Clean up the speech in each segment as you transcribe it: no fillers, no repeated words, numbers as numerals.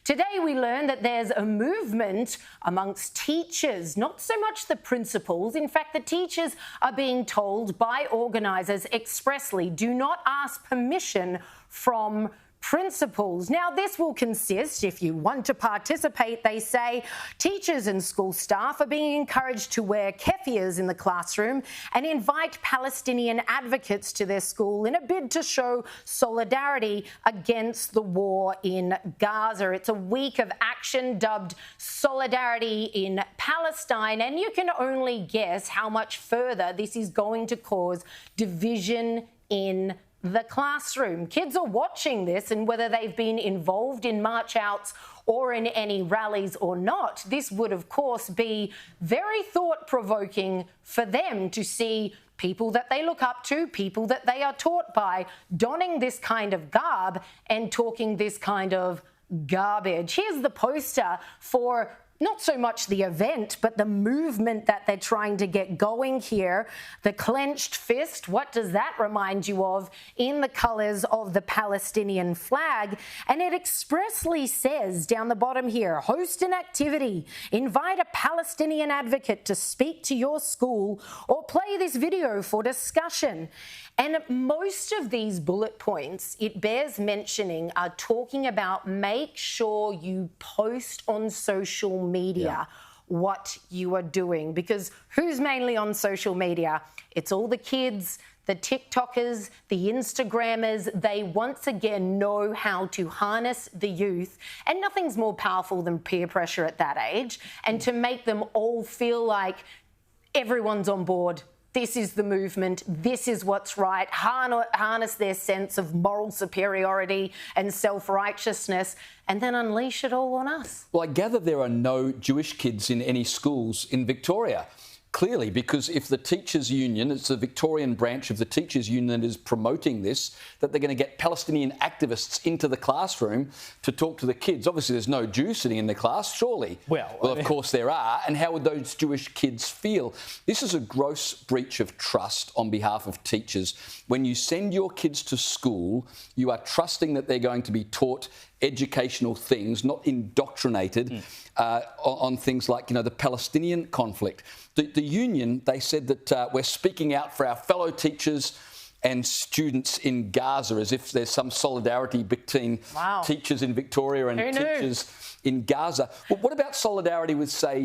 Today we learned that there's a movement amongst teachers, not so much the principals. In fact, the teachers are being told by organisers expressly, do not ask permission from principals. Now, this will consist, if you want to participate, they say, teachers and school staff are being encouraged to wear keffiyehs in the classroom and invite Palestinian advocates to their school in a bid to show solidarity against the war in Gaza. It's a week of action dubbed Solidarity in Palestine, and you can only guess how much further this is going to cause division in the classroom. Kids are watching this, and whether they've been involved in march outs or in any rallies or not, this would of course be very thought-provoking for them to see people that they look up to, people that they are taught by, donning this kind of garb and talking this kind of garbage. Here's the poster for not so much the event, but the movement that they're trying to get going here. The clenched fist, what does that remind you of? In the colours of the Palestinian flag. And it expressly says down the bottom here, host an activity, invite a Palestinian advocate to speak to your school, or play this video for discussion. And most of these bullet points, it bears mentioning, are talking about make sure you post on social media what you are doing. Because who's mainly on social media? It's all the kids, the TikTokers, the Instagrammers. They once again know how to harness the youth, and nothing's more powerful than peer pressure at that age, and to make them all feel like everyone's on board. This is the movement, this is what's right, harness their sense of moral superiority and self-righteousness, and then unleash it all on us. Well, I gather there are no Jewish kids in any schools in Victoria. Clearly, because if the teachers' union, it's the Victorian branch of the teachers' union that is promoting this, that they're going to get Palestinian activists into the classroom to talk to the kids. Obviously, there's no Jews sitting in the class, surely. Well, of course there are. And how would those Jewish kids feel? This is a gross breach of trust on behalf of teachers. When you send your kids to school, you are trusting that they're going to be taught educational things, not indoctrinated on things like, the Palestinian conflict. The union, they said that we're speaking out for our fellow teachers and students in Gaza, as if there's some solidarity between teachers in Victoria and teachers in Gaza. Well, what about solidarity with, say,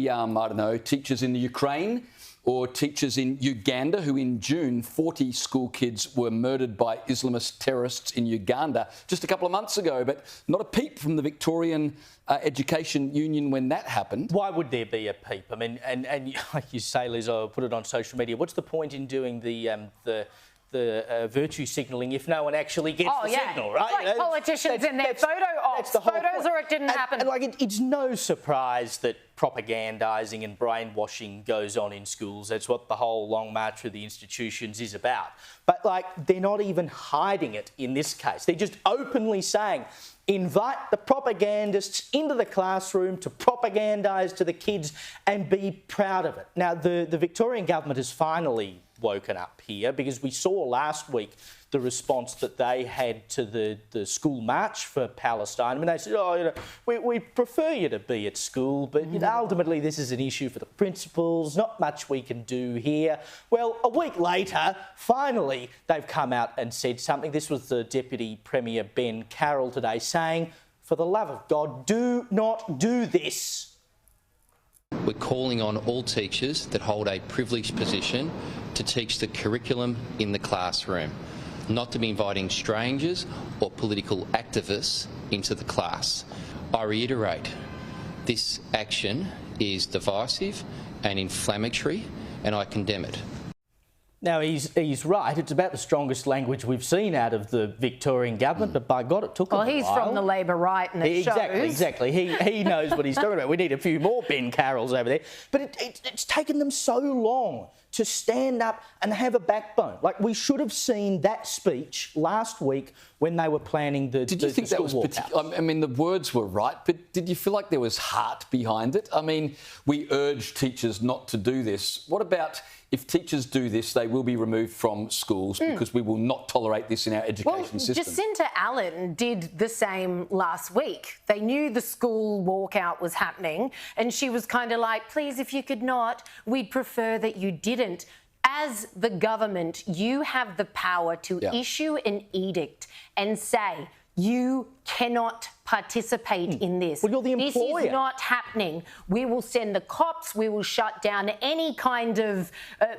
teachers in the Ukraine? Or teachers in Uganda, who in June, 40 school kids were murdered by Islamist terrorists in Uganda just a couple of months ago, but not a peep from the Victorian Education Union when that happened. Why would there be a peep? I mean, and like you say, Liz, I'll put it on social media. What's the point in doing the virtue signalling if no one actually gets the signal, right? It's like politicians in their photo ops, photos or it didn't happen. And it's no surprise that propagandising and brainwashing goes on in schools. That's what the whole long march through the institutions is about. But, they're not even hiding it in this case. They're just openly saying, invite the propagandists into the classroom to propagandise to the kids and be proud of it. Now, the Victorian government has finally woken up here, because we saw last week the response that they had to the school march for Palestine. I mean, they said, we prefer you to be at school, but ultimately this is an issue for the principals, not much we can do here. Well, a week later, finally, they've come out and said something. This was the Deputy Premier Ben Carroll today saying, for the love of God, do not do this. We're calling on all teachers that hold a privileged position to teach the curriculum in the classroom, not to be inviting strangers or political activists into the class. I reiterate, this action is divisive and inflammatory, and I condemn it. Now, he's right. It's about the strongest language we've seen out of the Victorian government, but by God, it took him a while. Well, he's from the Labor right, and it shows. Exactly. He knows what he's talking about. We need a few more Ben Carrolls over there. But it's taken them so long to stand up and have a backbone. We should have seen that speech last week when they were planning the Did you think that was walkout. I mean, the words were right, but did you feel like there was heart behind it? I mean, we urge teachers not to do this. What about if teachers do this, they will be removed from schools because we will not tolerate this in our education system. Jacinta Allen did the same last week. They knew the school walkout was happening and she was kind of like, please, if you could not, we'd prefer that you didn't. As the government, you have the power to issue an edict and say, you cannot participate in this. Well, you're the employer. This is not happening. We will send the cops. We will shut down any kind of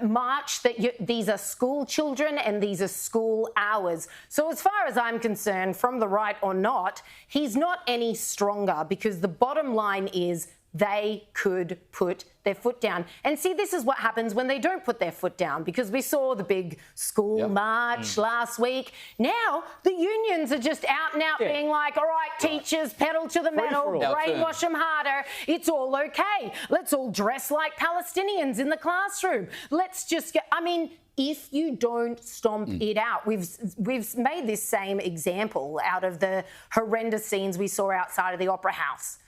march these are school children and these are school hours. So as far as I'm concerned, from the right or not, he's not any stronger because the bottom line is they could put their foot down. And see, this is what happens when they don't put their foot down, because we saw the big school march last week. Now, the unions are just out and out being like, all right, teachers, pedal to the metal, brainwash them harder. It's all okay. Let's all dress like Palestinians in the classroom. Let's just get, I mean, if you don't stomp it out, we've made this same example out of the horrendous scenes we saw outside of the Opera House.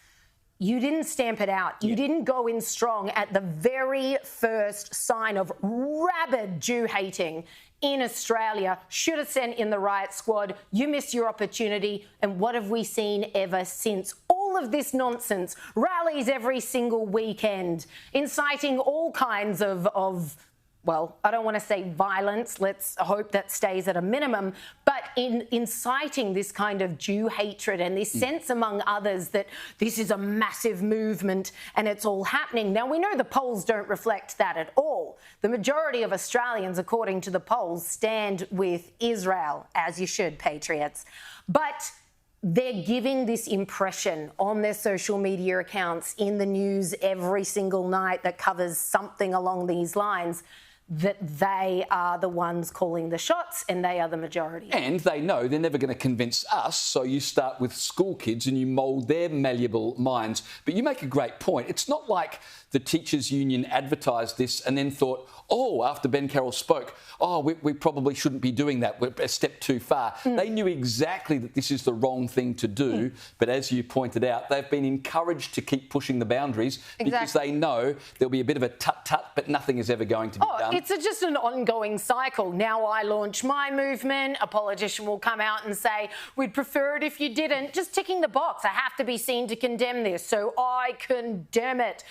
You didn't stamp it out. You didn't go in strong at the very first sign of rabid Jew hating in Australia. Should have sent in the riot squad. You missed your opportunity. And what have we seen ever since? All of this nonsense, rallies every single weekend, inciting all kinds of well, I don't want to say violence, let's hope that stays at a minimum, but in inciting this kind of Jew hatred and this sense among others that this is a massive movement and it's all happening. Now, we know the polls don't reflect that at all. The majority of Australians, according to the polls, stand with Israel, as you should, patriots. But they're giving this impression on their social media accounts, in the news every single night that covers something along these lines, that they are the ones calling the shots and they are the majority. And they know they're never going to convince us, so you start with school kids and you mould their malleable minds. But you make a great point. It's not like the teachers' union advertised this and then thought, oh, after Ben Carroll spoke, oh, we probably shouldn't be doing that. We're a step too far. They knew exactly that this is the wrong thing to do. But as you pointed out, they've been encouraged to keep pushing the boundaries because they know there'll be a bit of a tut-tut, but nothing is ever going to be done. It's just an ongoing cycle. Now I launch my movement, a politician will come out and say, we'd prefer it if you didn't. Just ticking the box. I have to be seen to condemn this, so I condemn it.